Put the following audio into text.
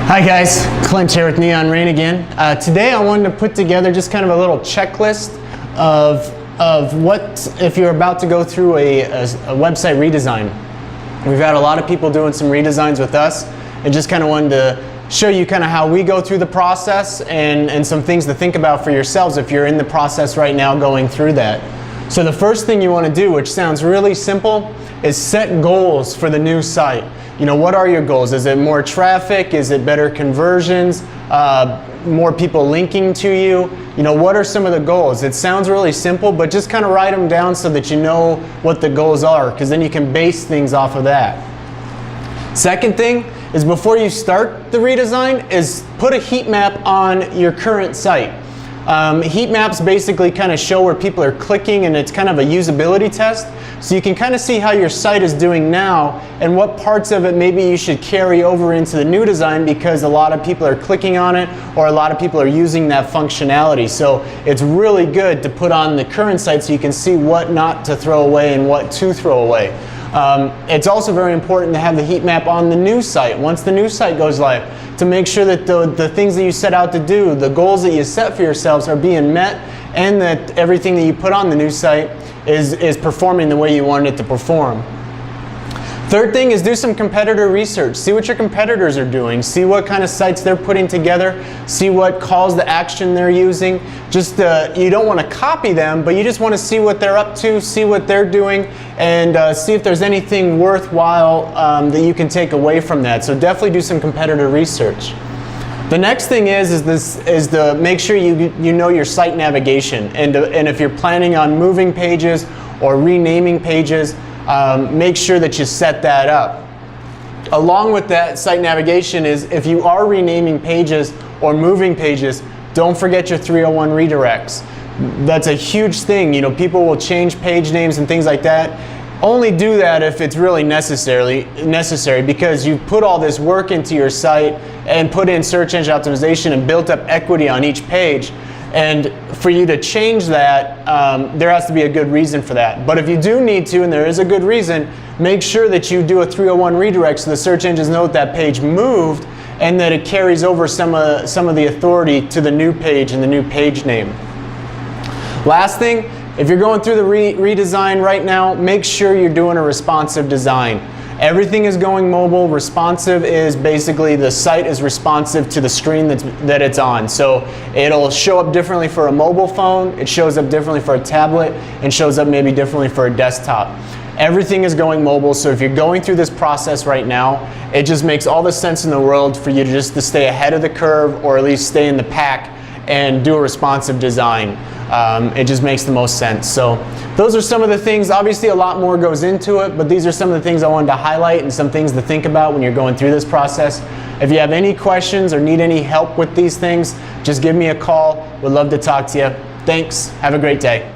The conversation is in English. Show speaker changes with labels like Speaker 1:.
Speaker 1: Hi guys, Clint here with Neon Rain again. Today I wanted to put together just kind of a little checklist of what if you're about to go through a website redesign. We've had a lot of people doing some redesigns with us, and just kind of wanted to show you kind of how we go through the process and some things to think about for yourselves if you're in the process right now going through that. So the first thing you want to do, which sounds really simple, is set goals for the new site. You know, what are your goals? Is it more traffic? Is it better conversions? More people linking to you? You know, what are some of the goals? It sounds really simple, but just kind of write them down so that you know what the goals are, because then you can base things off of that. Second thing is, before you start the redesign, is put a heat map on your current site. Heat maps basically kind of show where people are clicking, and it's kind of a usability test. So you can kind of see how your site is doing now and what parts of it maybe you should carry over into the new design, because a lot of people are clicking on it or a lot of people are using that functionality. So it's really good to put on the current site so you can see what not to throw away and what to throw away. It's also very important to have the heat map on the new site once the new site goes live, to make sure that the things that you set out to do, the goals that you set for yourselves, are being met, and that everything that you put on the new site is performing the way you want it to perform. Third thing is, do some competitor research. See what your competitors are doing. See what kind of sites they're putting together. See what calls to action they're using. Just you don't want to copy them, but you just want to see what they're up to, see what they're doing, and see if there's anything worthwhile that you can take away from that. So definitely do some competitor research. The next thing is to make sure you know your site navigation, and if you're planning on moving pages or renaming pages, make sure that you set that up. Along with that site navigation is, if you are renaming pages or moving pages, don't forget your 301 redirects. That's a huge thing. You know, people will change page names and things like that. Only do that if it's really necessary, because you've put all this work into your site and put in search engine optimization and built up equity on each page. And for you to change that, there has to be a good reason for that. But if you do need to, and there is a good reason, make sure that you do a 301 redirect so the search engines know that page moved, and that it carries over some of the authority to the new page and the new page name. Last thing, if you're going through the redesign right now, make sure you're doing a responsive design. Everything is going mobile. Responsive is basically the site is responsive to the screen that it's on. So it'll show up differently for a mobile phone, it shows up differently for a tablet, and shows up maybe differently for a desktop. Everything is going mobile, so if you're going through this process right now, it just makes all the sense in the world for you to stay ahead of the curve, or at least stay in the pack and do a responsive design. It just makes the most sense. So those are some of the things. Obviously a lot more goes into it, but these are some of the things I wanted to highlight and some things to think about when you're going through this process. If you have any questions or need any help with these things, just give me a call. We'd love to talk to you. Thanks. Have a great day.